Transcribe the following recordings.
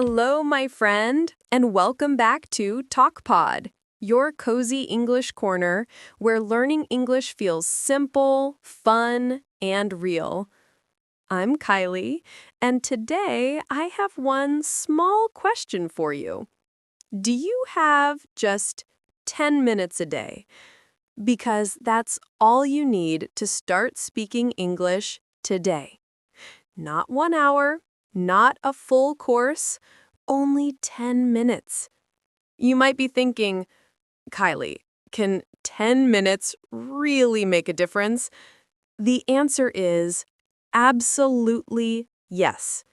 Hello, my friend, and welcome back to TalkPod, your cozy English corner where learning English feels simple, fun, and real. I'm Kylie, and today I have one small question for you. Do you have just 10 minutes a day? Because that's all you need to start speaking English today. Not 1 hour, not a full course, only 10 minutes. You might be thinking, Kylie, can 10 minutes really make a difference? The answer is absolutely yes.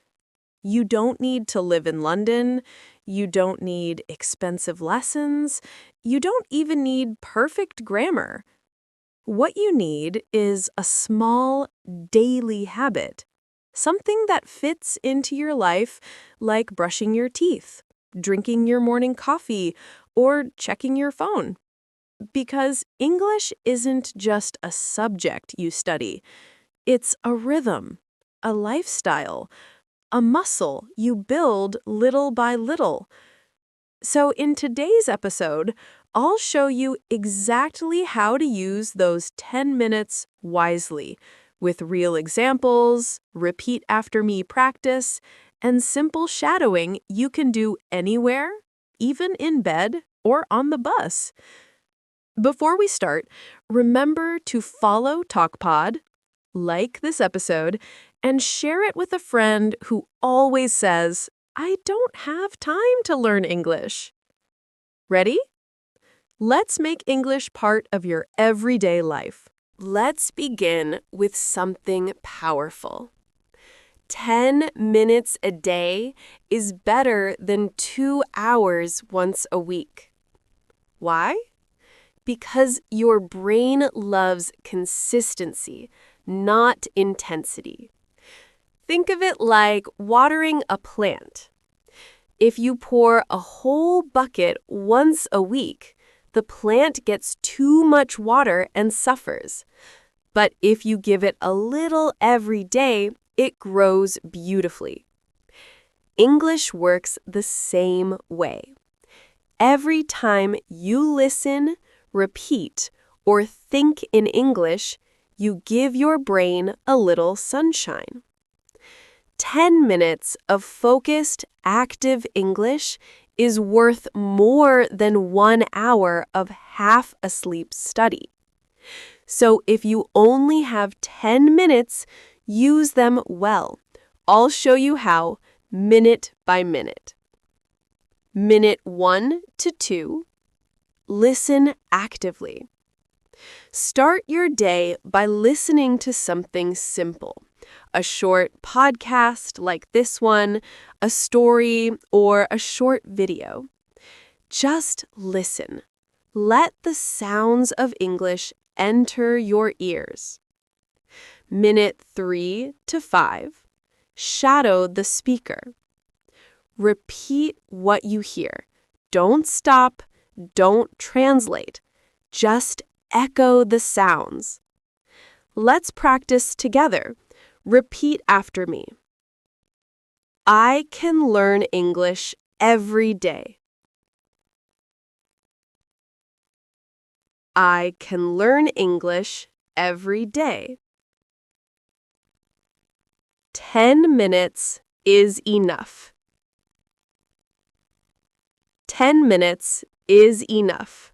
You don't need to live in London. You don't need expensive lessons. You don't even need perfect grammar. What you need is a small daily habit. Something that fits into your life, like brushing your teeth, drinking your morning coffee, or checking your phone. Because English isn't just a subject you study. It's a rhythm, a lifestyle, a muscle you build little by little. So in today's episode, I'll show you exactly how to use those 10 minutes wisely, with real examples, repeat after me practice, and simple shadowing you can do anywhere, even in bed or on the bus. Before we start, remember to follow TalkPod, like this episode, and share it with a friend who always says, I don't have time to learn English. Ready? Let's make English part of your everyday life. Let's begin with something powerful. 10 minutes a day is better than 2 hours once a week. Why? Because your brain loves consistency, not intensity. Think of it like watering a plant. If you pour a whole bucket once a week, the plant gets too much water and suffers. But if you give it a little every day, it grows beautifully. English works the same way. Every time you listen, repeat, or think in English, you give your brain a little sunshine. 10 minutes of focused, active English is worth more than 1 hour of half-asleep study. So if you only have 10 minutes, use them well. I'll show you how, minute by minute. Minute 1 to 2, listen actively. Start your day by listening to something simple. A short podcast like this one, a story, or a short video. Just listen. Let the sounds of English enter your ears. Minute 3 to 5, shadow the speaker. Repeat what you hear. Don't stop. Don't translate. Just echo the sounds. Let's practice together. Repeat after me. I can learn English every day. I can learn English every day. 10 minutes is enough. 10 minutes is enough.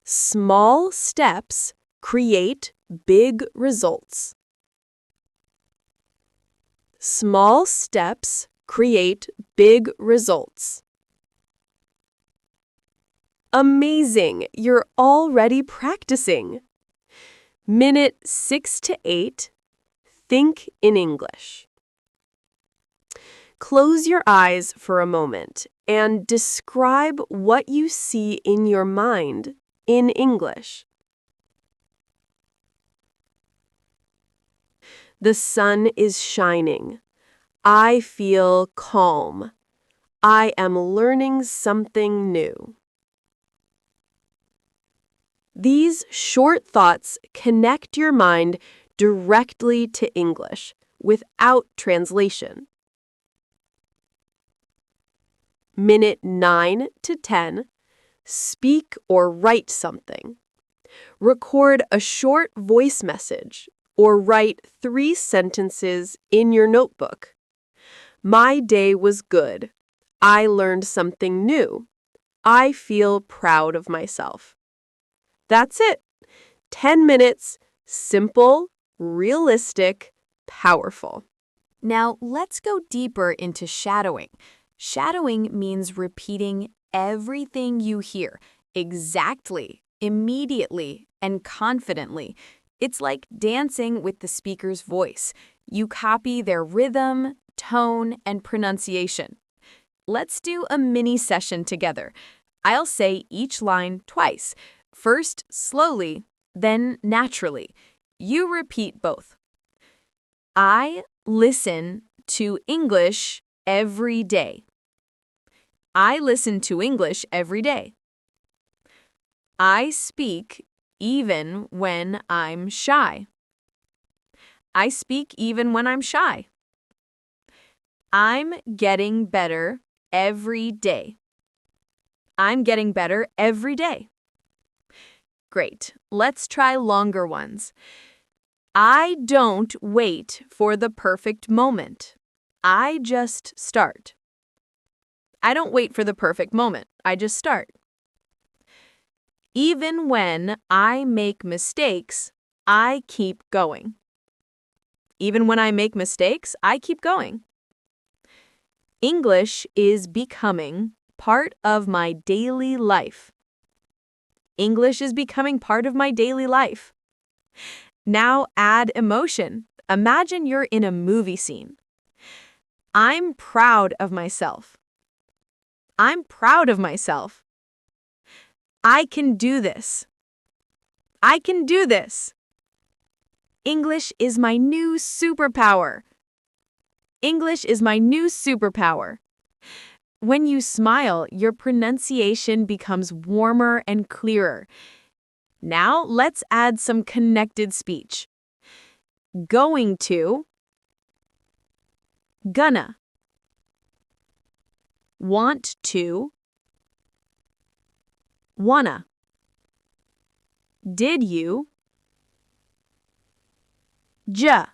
Small steps create big results. Small steps create big results. Amazing! You're already practicing. Minute 6 to 8, think in English. Close your eyes for a moment and describe what you see in your mind in English. The sun is shining. I feel calm. I am learning something new. These short thoughts connect your mind directly to English without translation. Minute 9 to 10, speak or write something. Record a short voice message or write 3 sentences in your notebook. My day was good. I learned something new. I feel proud of myself. That's it. 10 minutes, simple, realistic, powerful. Now, let's go deeper into shadowing. Shadowing means repeating everything you hear exactly, immediately, and confidently. It's like dancing with the speaker's voice. You copy their rhythm, tone, and pronunciation. Let's do a mini session together. I'll say each line twice. First slowly, then naturally. You repeat both. I listen to English every day. I listen to English every day. I speak even when I'm shy. I speak even when I'm shy. I'm getting better every day. I'm getting better every day. Great. Let's try longer ones. I don't wait for the perfect moment. I just start. I don't wait for the perfect moment. I just start. Even when I make mistakes, I keep going. Even when I make mistakes, I keep going. English is becoming part of my daily life. English is becoming part of my daily life. Now add emotion. Imagine you're in a movie scene. I'm proud of myself. I'm proud of myself. I can do this. I can do this. English is my new superpower. English is my new superpower. When you smile, your pronunciation becomes warmer and clearer. Now let's add some connected speech. Going to, gonna. Want to, wanna. Did you, ja.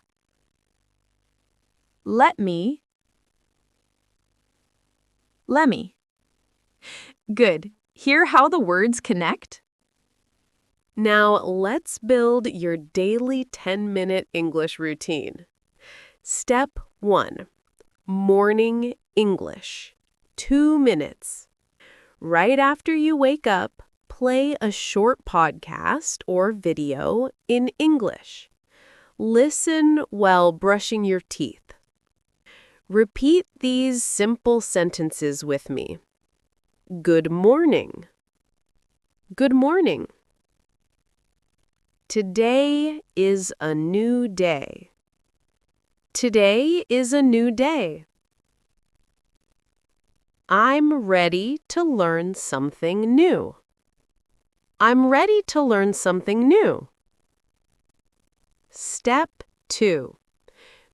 Let me, lemme. Good. Hear how the words connect? Now let's build your daily 10-minute English routine. Step 1. Morning English. 2 minutes. Right after you wake up, play a short podcast or video in English. Listen while brushing your teeth. Repeat these simple sentences with me. Good morning. Good morning. Today is a new day. Today is a new day. I'm ready to learn something new. I'm ready to learn something new. Step 2.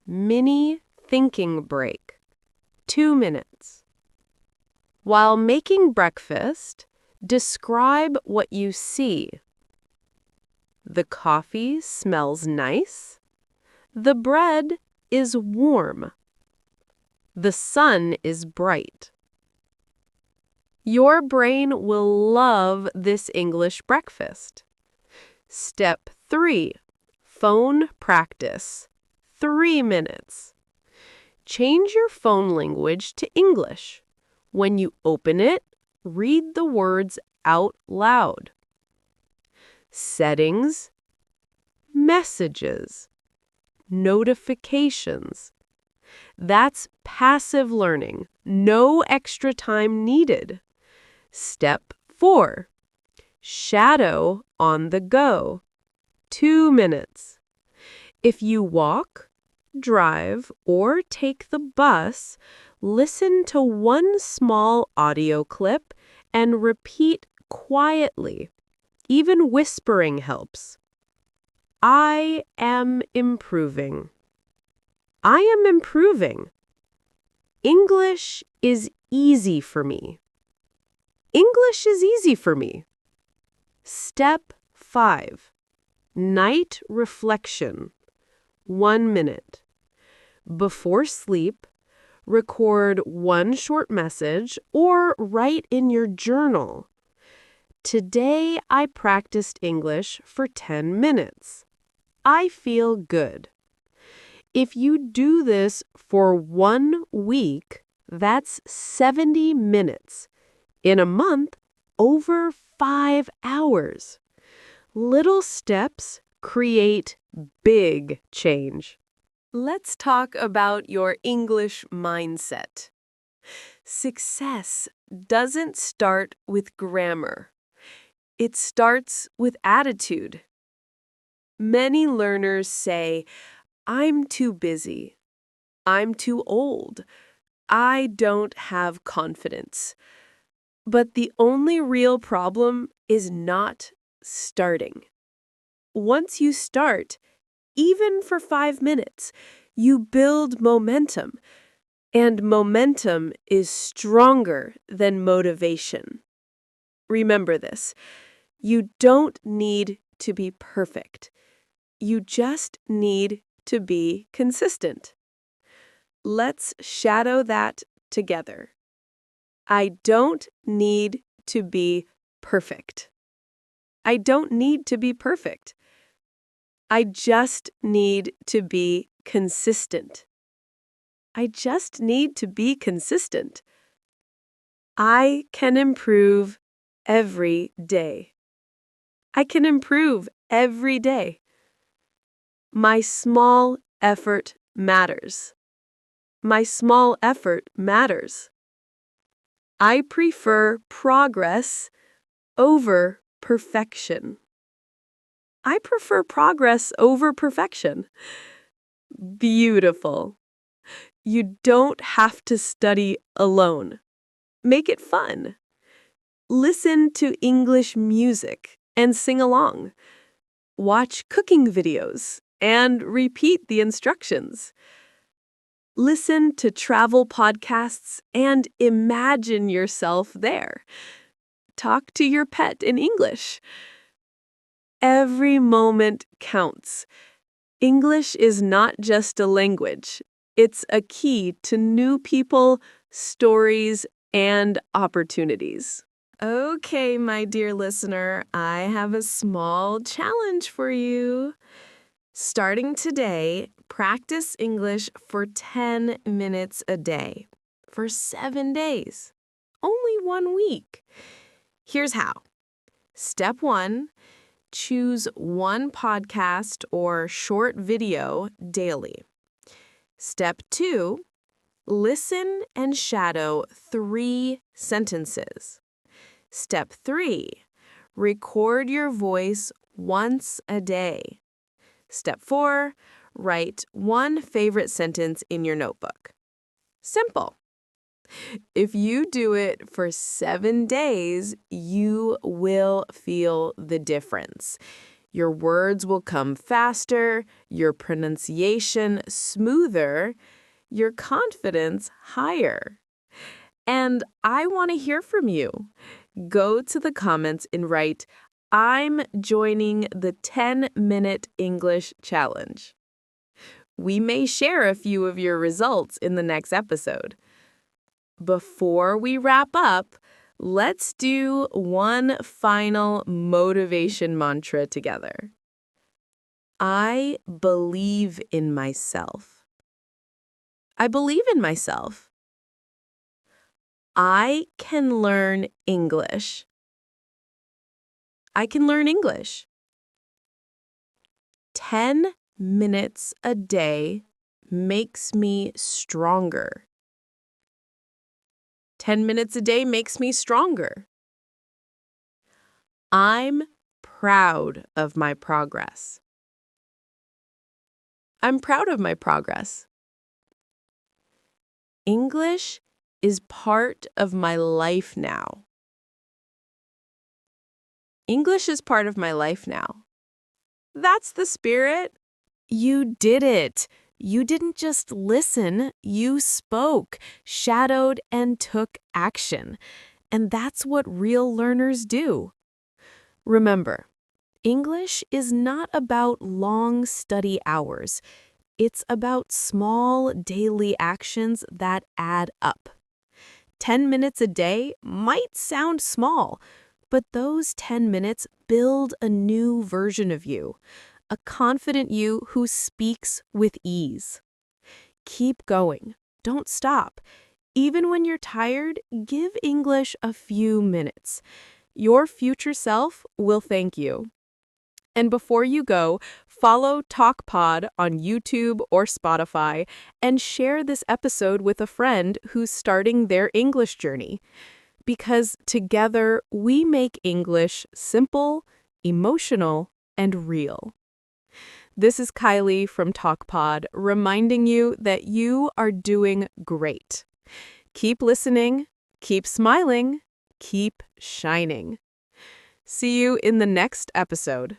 Mini thinking break. 2 minutes. While making breakfast, describe what you see. The coffee smells nice. The bread is warm. The sun is bright. Your brain will love this English breakfast. Step 3. Phone practice. 3 minutes. Change your phone language to English. When you open it, read the words out loud. Settings, messages, notifications. That's passive learning. No extra time needed. Step 4. Shadow on the go. 2 minutes. If you walk, drive, or take the bus, listen to one small audio clip and repeat quietly. Even whispering helps. I am improving. I am improving. English is easy for me. English is easy for me. Step 5. Night reflection. 1 minute. Before sleep, record one short message or write in your journal. Today I practiced English for 10 minutes. I feel good. If you do this for 1 week, that's 70 minutes. In a month, over 5 hours. Little steps create big change. Let's talk about your English mindset. Success doesn't start with grammar. It starts with attitude. Many learners say, "I'm too busy. I'm too old. I don't have confidence." But the only real problem is not starting. Once you start, even for 5 minutes, you build momentum. And momentum is stronger than motivation. Remember this. You don't need to be perfect. You just need to be consistent. Let's shadow that together. I don't need to be perfect. I don't need to be perfect. I just need to be consistent. I just need to be consistent. I can improve every day. I can improve every day. My small effort matters. My small effort matters. I prefer progress over perfection. I prefer progress over perfection. Beautiful. You don't have to study alone. Make it fun. Listen to English music and sing along. Watch cooking videos and repeat the instructions. Listen to travel podcasts and imagine yourself there. Talk to your pet in English. Every moment counts. English is not just a language. It's a key to new people, stories, and opportunities. Okay, my dear listener, I have a small challenge for you. Starting today, practice English for 10 minutes a day for 7 days. Only 1 week. Here's how. Step 1, choose one podcast or short video daily. Step 2, listen and shadow 3 sentences. Step 3, record your voice once a day. Step 4, write one favorite sentence in your notebook. Simple. If you do it for 7 days, you will feel the difference. Your words will come faster, your pronunciation smoother, your confidence higher. And I want to hear from you. Go to the comments and write, "I'm joining the 10-minute English challenge." We may share a few of your results in the next episode. Before we wrap up, let's do one final motivation mantra together. I believe in myself. I believe in myself. I can learn English. I can learn English. 10 minutes a day makes me stronger. 10 minutes a day makes me stronger. I'm proud of my progress. I'm proud of my progress. English is part of my life now. English is part of my life now. That's the spirit. You did it. You didn't just listen, you spoke, shadowed, and took action. And that's what real learners do. Remember, English is not about long study hours. It's about small daily actions that add up. 10 minutes a day might sound small, but those 10 minutes build a new version of you, a confident you who speaks with ease. Keep going. Don't stop. Even when you're tired, give English a few minutes. Your future self will thank you. And before you go, follow TalkPod on YouTube or Spotify and share this episode with a friend who's starting their English journey. Because together we make English simple, emotional, and real. This is Kylie from TalkPod reminding you that you are doing great. Keep listening, keep smiling, keep shining. See you in the next episode.